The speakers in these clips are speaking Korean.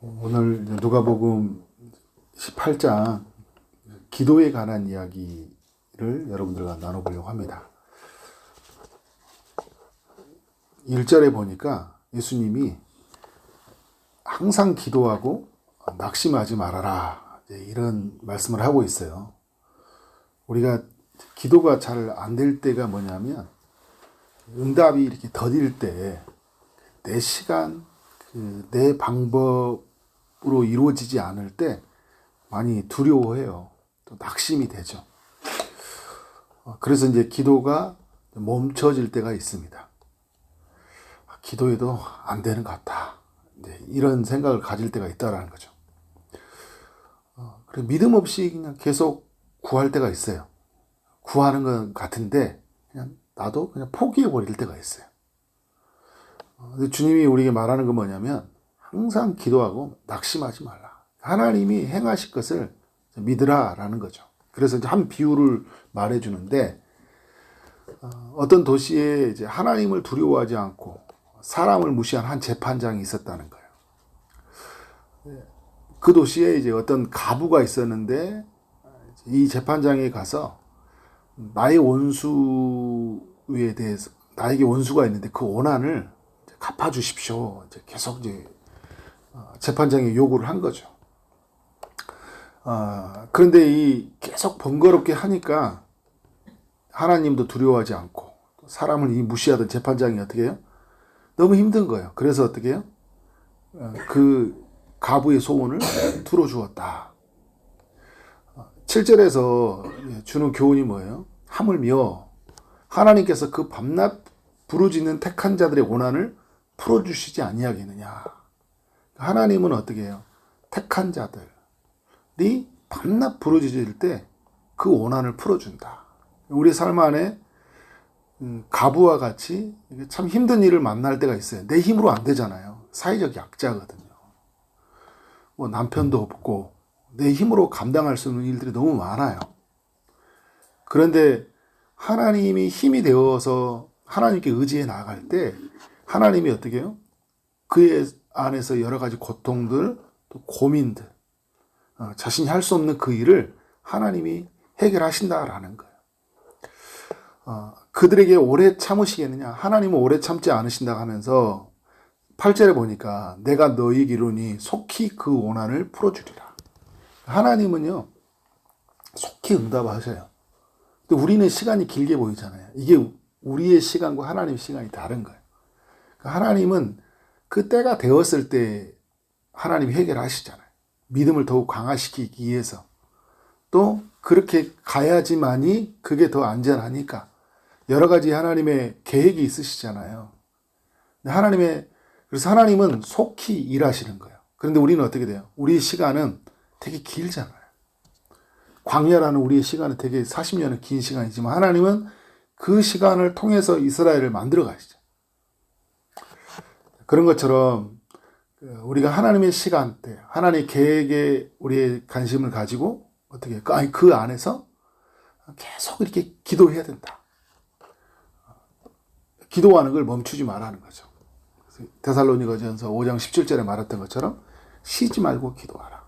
오늘 누가복음 18장 기도에 관한 이야기를 여러분들과 나눠보려고 합니다. 1절에 보니까 예수님이 항상 기도하고 낙심하지 말아라, 이런 말씀을 하고 있어요. 우리가 기도가 잘 안 될 때가 뭐냐면 응답이 이렇게 더딜 때 내 시간, 내 방법으로 이루어지지 않을 때 많이 두려워해요. 또 낙심이 되죠. 그래서 이제 기도가 멈춰질 때가 있습니다. 기도해도 안 되는 것 같다, 이런 생각을 가질 때가 있다라는 거죠. 그리고 믿음 없이 그냥 계속 구할 때가 있어요. 구하는 것 같은데 그냥 나도 그냥 포기해 버릴 때가 있어요. 근데 주님이 우리에게 말하는 건 뭐냐면 항상 기도하고 낙심하지 말라. 하나님이 행하실 것을 믿으라 라는 거죠. 그래서 이제 한 비유를 말해 주는데, 어떤 도시에 이제 하나님을 두려워하지 않고 사람을 무시한 한 재판장이 있었다는 거예요. 그 도시에 이제 어떤 가부가 있었는데, 이 재판장에 가서 나의 원수에 대해서, 나에게 원수가 있는데 그 원한을 갚아주십시오, 계속 이제 재판장에 요구를 한 거죠. 그런데 이 계속 번거롭게 하니까 하나님도 두려워하지 않고 사람을 이 무시하던 재판장이 어떻게 해요? 너무 힘든 거예요. 그래서 어떻게 해요? 그 가부의 소원을 들어주었다. 7절에서 주는 교훈이 뭐예요? 하물며 하나님께서 그 밤낮 부르짖는 택한 자들의 원한을 풀어주시지 아니하겠느냐. 하나님은 어떻게 해요? 택한 자들이 밤낮 부르짖을 때 그 원한을 풀어준다. 우리 삶 안에 가부와 같이 참 힘든 일을 만날 때가 있어요. 내 힘으로 안 되잖아요. 사회적 약자거든요. 뭐 남편도 없고 내 힘으로 감당할 수 있는 일들이 너무 많아요. 그런데 하나님이 힘이 되어서 하나님께 의지해 나아갈 때 하나님이 어떻게 해요? 그의 안에서 여러 가지 고통들, 또 고민들, 자신이 할 수 없는 그 일을 하나님이 해결하신다라는 거예요. 그들에게 오래 참으시겠느냐? 하나님은 오래 참지 않으신다 하면서 8절에 보니까 내가 너희에게 이르노니 속히 그 원한을 풀어주리라. 하나님은요, 속히 응답하셔요. 근데 우리는 시간이 길게 보이잖아요. 이게 우리의 시간과 하나님의 시간이 다른 거예요. 하나님은 그 때가 되었을 때 하나님이 해결하시잖아요. 믿음을 더욱 강화시키기 위해서. 또 그렇게 가야지만이 그게 더 안전하니까 여러 가지 하나님의 계획이 있으시잖아요. 그래서 하나님은 속히 일하시는 거예요. 그런데 우리는 어떻게 돼요? 우리의 시간은 되게 길잖아요. 광야라는 우리의 시간은 되게 40년은 긴 시간이지만 하나님은 그 시간을 통해서 이스라엘을 만들어 가시죠. 그런 것처럼 우리가 하나님의 시간대, 하나님의 계획에 우리의 관심을 가지고 어떻게 그 안에서 계속 이렇게 기도해야 된다. 기도하는 걸 멈추지 말라는 거죠. 데살로니가전서 5장 17절에 말했던 것처럼 쉬지 말고 기도하라.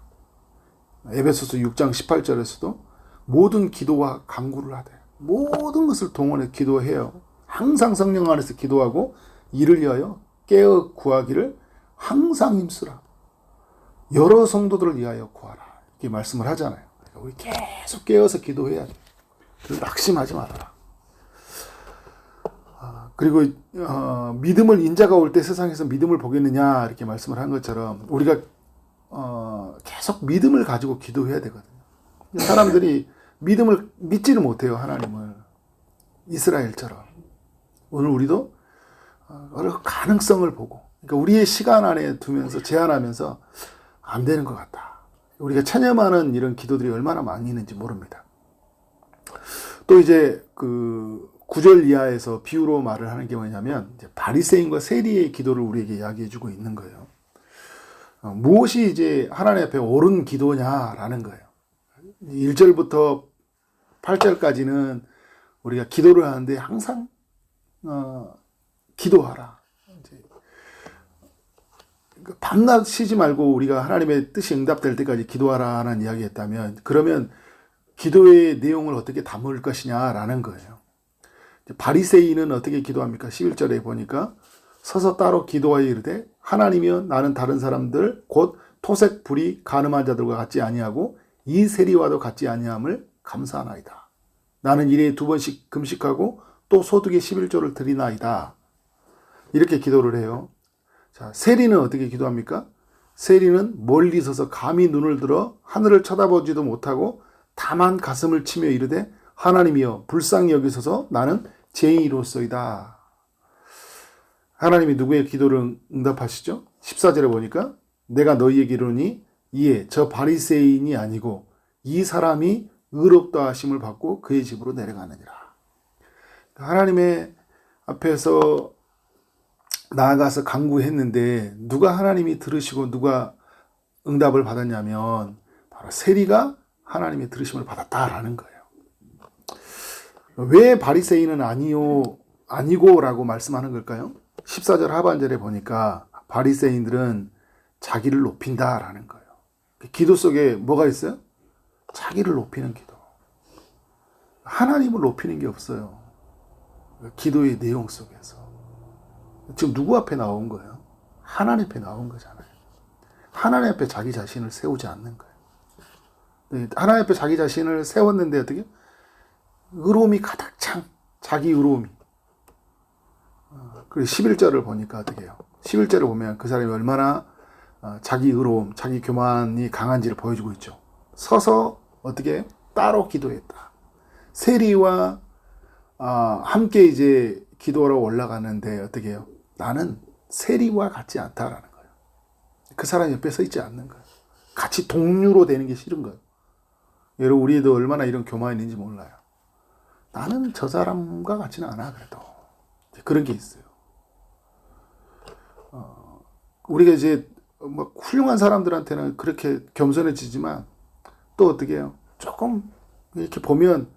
에베소서 6장 18절에서도 모든 기도와 간구를 하되 모든 것을 동원해 기도해요. 항상 성령 안에서 기도하고 이를 위하여 깨어 구하기를 항상 힘쓰라. 여러 성도들을 위하여 구하라. 이렇게 말씀을 하잖아요. 우리 계속 깨어서 기도해야 돼. 낙심하지 말아라. 그리고 믿음을 인자가 올 때 세상에서 믿음을 보겠느냐, 이렇게 말씀을 한 것처럼 우리가 계속 믿음을 가지고 기도해야 되거든요. 사람들이 믿음을 믿지를 못해요. 하나님을. 이스라엘처럼. 오늘 우리도 여러 가능성을 보고, 그러니까 우리의 시간 안에 두면서 제한하면서 안 되는 것 같다. 우리가 체념하는 이런 기도들이 얼마나 많이 있는지 모릅니다. 또 이제 그 9절 이하에서 비유로 말을 하는 게 뭐냐면 이제 바리새인과 세리의 기도를 우리에게 이야기해주고 있는 거예요. 무엇이 이제 하나님 앞에 옳은 기도냐라는 거예요. 1절부터 8절까지는 우리가 기도를 하는데 항상 기도하라. 밤낮 쉬지 말고 우리가 하나님의 뜻이 응답될 때까지 기도하라는 이야기했다면, 그러면 기도의 내용을 어떻게 담을 것이냐라는 거예요. 바리새인은 어떻게 기도합니까? 11절에 보니까 서서 따로 기도하여 이르되 하나님이여 나는 다른 사람들 곧 토색 불이 간음한 자들과 같지 아니하고 이 세리와도 같지 아니함을 감사하나이다. 나는 일에 2번씩 금식하고 또 소득의 11조를 드리나이다. 이렇게 기도를 해요. 자, 세리는 어떻게 기도합니까? 세리는 멀리 서서 감히 눈을 들어 하늘을 쳐다보지도 못하고 다만 가슴을 치며 이르되 하나님이여 불쌍히 여기소서 나는 죄인이로소이다. 하나님이 누구의 기도를 응답하시죠? 14절에 보니까 내가 너희에게 이르노니 이에 저 바리새인이 아니고 이 사람이 의롭다 하심을 받고 그의 집으로 내려가느니라. 하나님의 앞에서 나아가서 간구했는데 누가 하나님이 들으시고 누가 응답을 받았냐면 바로 세리가 하나님의 들으심을 받았다라는 거예요. 왜 바리새인은 아니고라고 말씀하는 걸까요? 14절 하반절에 보니까 바리새인들은 자기를 높인다라는 거예요. 기도 속에 뭐가 있어요? 자기를 높이는 기도. 하나님을 높이는 게 없어요. 기도의 내용 속에서. 지금 누구 앞에 나온 거예요? 하나님 앞에 나온 거잖아요. 하나님 앞에 자기 자신을 세우지 않는 거예요. 하나님 앞에 자기 자신을 세웠는데 어떻게? 의로움이 가득 찬 자기 의로움이. 그리고 11절을 보니까 어떻게 해요? 11절을 보면 그 사람이 얼마나 자기 의로움, 자기 교만이 강한지를 보여주고 있죠. 서서 어떻게 따로 기도했다. 세리와 함께 이제 기도하러 올라가는데 어떻게 해요? 나는 세리와 같지 않다라는 거예요. 그 사람 옆에 서 있지 않는 거예요. 같이 동료로 되는 게 싫은 거예요. 여러분 우리도 얼마나 이런 교만이 있는지 몰라요. 나는 저 사람과 같지는 않아 그래도. 그런 게 있어요. 우리가 이제 막 훌륭한 사람들한테는 그렇게 겸손해지지만 또 어떻게 해요? 조금 이렇게 보면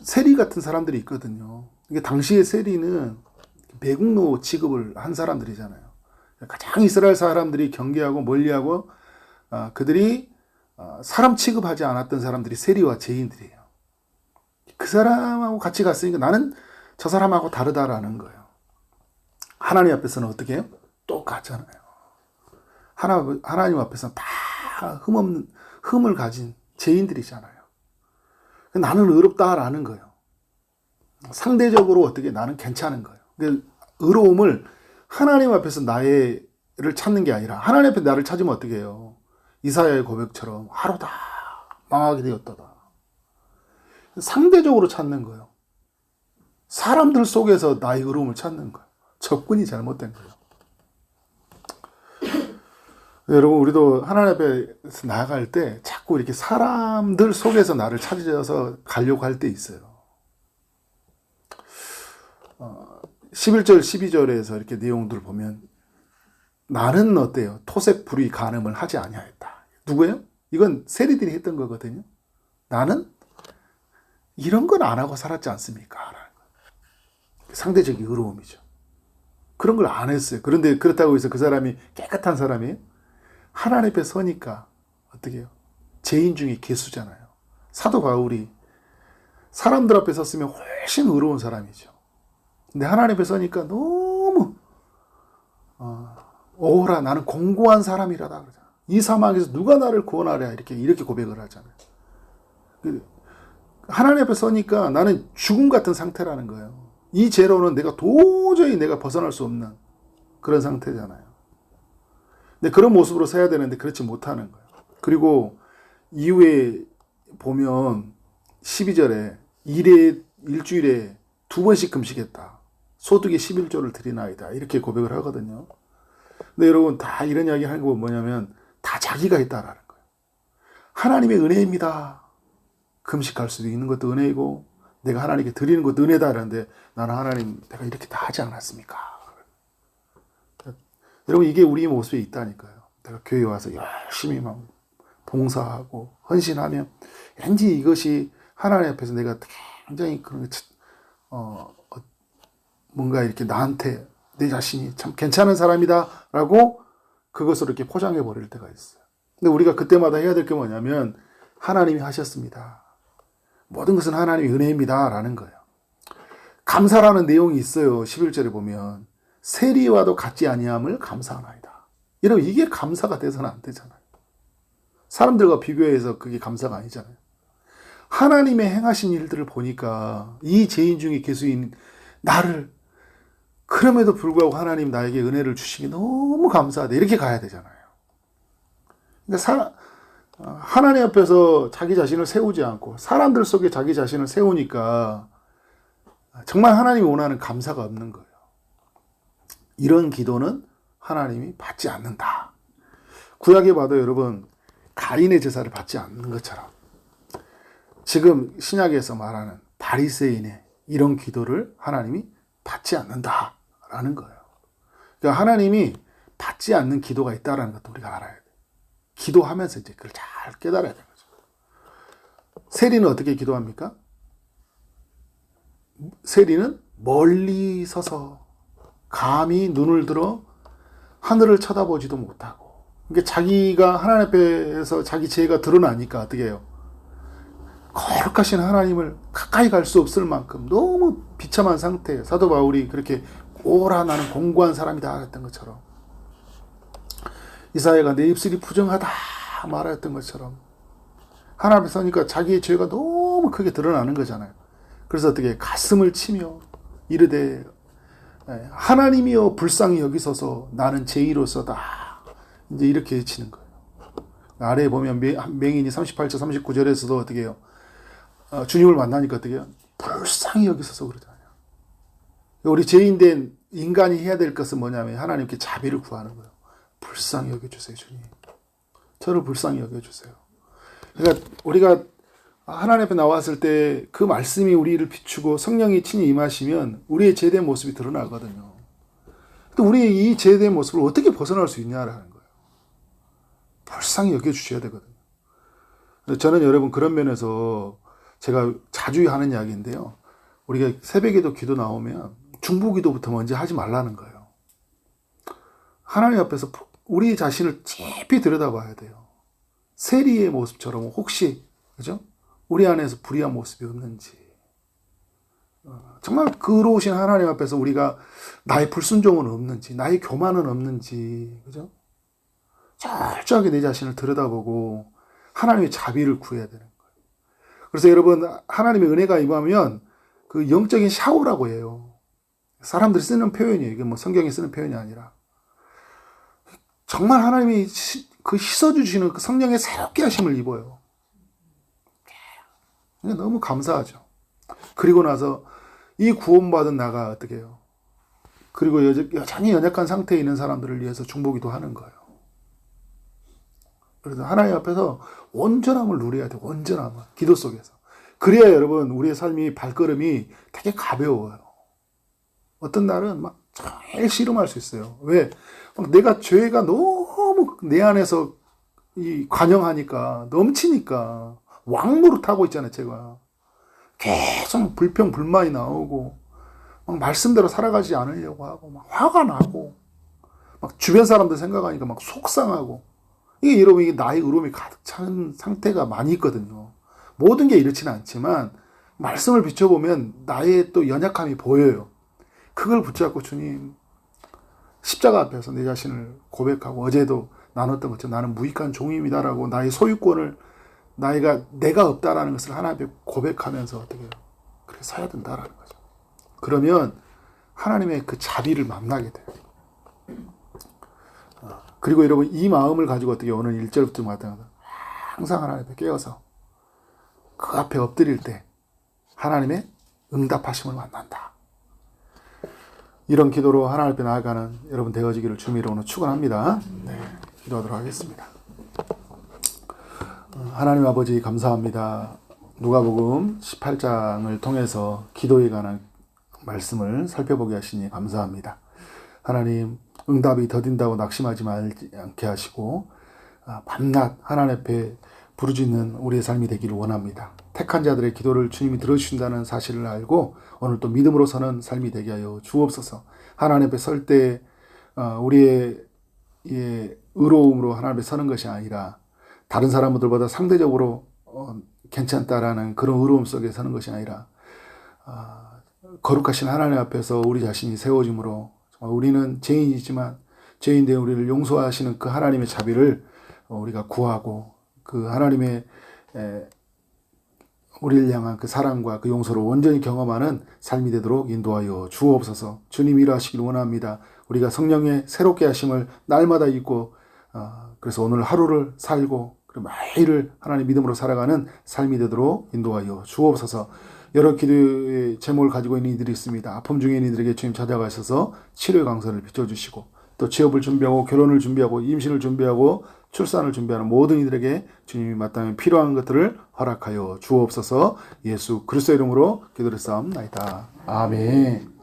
세리 같은 사람들이 있거든요. 이게 당시의 세리는 매국노 취급을 한 사람들이잖아요. 가장 이스라엘 사람들이 경계하고 멀리하고 그들이 사람 취급하지 않았던 사람들이 세리와 죄인들이에요. 그 사람하고 같이 갔으니까 나는 저 사람하고 다르다라는 거예요. 하나님 앞에서는 어떻게 해요? 똑같잖아요. 하나님 앞에서는 다 흠을 가진 죄인들이잖아요. 나는 의롭다라는 거예요. 상대적으로 어떻게 나는 괜찮은 거예요. 의로움을 하나님 앞에서 나를 찾는 게 아니라 하나님 앞에 나를 찾으면 어떻게 해요? 이사야의 고백처럼 하루다 망하게 되었다다. 상대적으로 찾는 거예요. 사람들 속에서 나의 의로움을 찾는 거예요. 접근이 잘못된 거예요. 여러분 우리도 하나님 앞에서 나아갈 때 자꾸 이렇게 사람들 속에서 나를 찾아서 가려고 할 때 있어요. 11절 12절에서 이렇게 내용들을 보면 나는 어때요? 토색 불의 간음을 하지 아니하였다. 누구예요? 이건 세리들이 했던 거거든요. 나는 이런 건 안 하고 살았지 않습니까? 상대적인 의로움이죠. 그런 걸 안 했어요. 그런데 그렇다고 해서 그 사람이 깨끗한 사람이에요? 하나님 앞에 서니까 어떻게 해요? 죄인 중에 괴수잖아요. 사도 바울이 사람들 앞에 섰으면 훨씬 의로운 사람이죠. 근데 하나님 앞에 서니까 너무 오라 나는 공고한 사람이라다 그러잖아요. 이 사망에서 누가 나를 구원하랴 이렇게 고백을 하잖아요. 하나님 앞에 서니까 나는 죽음 같은 상태라는 거예요. 이 죄로는 도저히 내가 벗어날 수 없는 그런 상태잖아요. 근데 그런 모습으로 서야 되는데 그렇지 못하는 거예요. 그리고 이후에 보면 12절에 일주일에 2번씩 금식했다. 소득의 11조를 드리나이다. 이렇게 고백을 하거든요. 근데 여러분 다 이런 이야기 하는 거 뭐냐면 다 자기가 했다라는 거예요. 하나님의 은혜입니다. 금식할 수도 있는 것도 은혜이고 내가 하나님께 드리는 것도 은혜다 라는데 나는 하나님 내가 이렇게 다 하지 않았습니까? 여러분 이게 우리 모습에 있다니까요. 내가 교회에 와서 열심히 막 봉사하고 헌신하면 왠지 이것이 하나님 앞에서 내가 굉장히 그런 뭔가 이렇게 나한테 내 자신이 참 괜찮은 사람이다 라고 그것으로 이렇게 포장해 버릴 때가 있어요. 근데 우리가 그때마다 해야 될 게 뭐냐면 하나님이 하셨습니다. 모든 것은 하나님의 은혜입니다 라는 거예요. 감사라는 내용이 있어요. 11절에 보면 세리와도 같지 아니함을 감사하나이다. 여러분 이게 감사가 돼서는 안 되잖아요. 사람들과 비교해서 그게 감사가 아니잖아요. 하나님의 행하신 일들을 보니까 이 죄인 중에 괴수인 나를 그럼에도 불구하고 하나님 나에게 은혜를 주시기 너무 감사하다. 이렇게 가야 되잖아요. 그러니까 하나님 앞에서 자기 자신을 세우지 않고 사람들 속에 자기 자신을 세우니까 정말 하나님이 원하는 감사가 없는 거예요. 이런 기도는 하나님이 받지 않는다. 구약에 봐도 여러분 가인의 제사를 받지 않는 것처럼 지금 신약에서 말하는 바리새인의 이런 기도를 하나님이 받지 않는다라는 거예요. 그러니까 하나님이 받지 않는 기도가 있다라는 것도 우리가 알아야 돼요. 기도하면서 이제 그걸 잘 깨달아야 되는 거죠. 세리는 어떻게 기도합니까? 세리는 멀리 서서 감히 눈을 들어 하늘을 쳐다보지도 못하고, 그러니까 자기가 하나님 앞에서 자기 죄가 드러나니까 어떻게 해요? 거룩하신 하나님을 가까이 갈 수 없을 만큼 너무 비참한 상태예요. 사도 바울이 그렇게 오라 나는 공고한 사람이다 했던 것처럼, 이사야가 내 입술이 부정하다 말했던 것처럼 하나님 앞에 서니까 자기의 죄가 너무 크게 드러나는 거잖아요. 그래서 어떻게 가슴을 치며 이르되 하나님이여 불쌍히 여기소서 나는 죄인으로서다 이제 이렇게 외치는 거예요. 아래에 보면 맹인이 38절 39절에서도 어떻게 해요? 주님을 만나니까 어떻게 해요? 불쌍히 여기소서 그러잖아요. 우리 죄인된 인간이 해야 될 것은 뭐냐면 하나님께 자비를 구하는 거예요. 불쌍히 여겨주세요 주님. 저를 불쌍히 여겨주세요. 그러니까 우리가 하나님 앞에 나왔을 때 그 말씀이 우리를 비추고 성령이 친히 임하시면 우리의 죄된 모습이 드러나거든요. 또 우리의 이 죄된 모습을 어떻게 벗어날 수 있냐라는 거예요. 불쌍히 여겨주셔야 되거든요. 저는 여러분 그런 면에서 제가 자주 하는 이야기인데요. 우리가 새벽에도 기도 나오면 중보기도부터 먼저 하지 말라는 거예요. 하나님 앞에서 우리 자신을 깊이 들여다봐야 돼요. 세리의 모습처럼 혹시 그죠? 우리 안에서 불의한 모습이 없는지, 정말 의로우신 하나님 앞에서 우리가 나의 불순종은 없는지, 나의 교만은 없는지, 그죠? 철저하게 내 자신을 들여다보고 하나님의 자비를 구해야 되는 거예요. 그래서 여러분 하나님의 은혜가 임하면 그 영적인 샤워라고 해요. 사람들이 쓰는 표현이에요. 이게 뭐 성경이 쓰는 표현이 아니라 정말 하나님이 그 씻어주시는 그 성령의 새롭게 하심을 입어요. 너무 감사하죠. 그리고 나서 이 구원받은 나가 어떻게 해요? 그리고 여전히 연약한 상태에 있는 사람들을 위해서 중보기도 하는 거예요. 그래서 하나님 앞에서 온전함을 누려야 돼요. 온전함을. 기도 속에서. 그래야 여러분 우리의 삶이 발걸음이 되게 가벼워요. 어떤 날은 막 제일 씨름할 수 있어요. 왜? 내가 죄가 너무 내 안에서 관영하니까 넘치니까 왕노릇 타고 있잖아요. 제가 계속 불평 불만이 나오고 막 말씀대로 살아가지 않으려고 하고 막 화가 나고 막 주변 사람들 생각하니까 막 속상하고, 이게 여러분 이게 나의 의로움이 가득 찬 상태가 많이 있거든요. 모든 게 이렇지는 않지만 말씀을 비춰보면 나의 또 연약함이 보여요. 그걸 붙잡고 주님 십자가 앞에서 내 자신을 고백하고, 어제도 나눴던 것처럼 나는 무익한 종입니다라고 나의 소유권을 내가 없다라는 것을 하나님 앞에 고백하면서 어떻게 해요? 그렇게 서야 된다라는 거죠. 그러면 하나님의 그 자비를 만나게 돼요. 그리고 여러분 이 마음을 가지고 어떻게 오늘 1절부터 마찬가지로 항상 하나님 앞에 깨어서 그 앞에 엎드릴 때 하나님의 응답하심을 만난다. 이런 기도로 하나님 앞에 나아가는 여러분 되어지기를 주님으로 오늘 축원합니다. 네, 기도하도록 하겠습니다. 하나님 아버지 감사합니다. 누가복음 18장을 통해서 기도에 관한 말씀을 살펴보게 하시니 감사합니다. 하나님 응답이 더딘다고 낙심하지 말지 않게 하시고 밤낮 하나님 앞에 부르짖는 우리의 삶이 되기를 원합니다. 택한 자들의 기도를 주님이 들어주신다는 사실을 알고 오늘 또 믿음으로 서는 삶이 되게 하여 주옵소서. 하나님 앞에 설 때 우리의 의로움으로 하나님 앞에 서는 것이 아니라 다른 사람들보다 상대적으로 괜찮다라는 그런 의로움 속에 서는 것이 아니라 거룩하신 하나님 앞에서 우리 자신이 세워짐으로 정말 우리는 죄인이지만 죄인된 우리를 용서하시는 그 하나님의 자비를 우리가 구하고 그 하나님의 우리를 향한 그 사랑과 그 용서를 온전히 경험하는 삶이 되도록 인도하여 주옵소서. 주님 일하시길 원합니다. 우리가 성령의 새롭게 하심을 날마다 잊고 그래서 오늘 하루를 살고 그리고 매일을 하나님 믿음으로 살아가는 삶이 되도록 인도하여 주옵소서. 여러 기도의 제목을 가지고 있는 이들이 있습니다. 아픔 중에 있는 이들에게 주님 찾아가셔서 치료의 강선을 비춰주시고 또 취업을 준비하고 결혼을 준비하고 임신을 준비하고 출산을 준비하는 모든 이들에게 주님이 마땅히 필요한 것들을 허락하여 주옵소서. 예수 그리스도의 이름으로 기도를 싸움나이다. 아멘.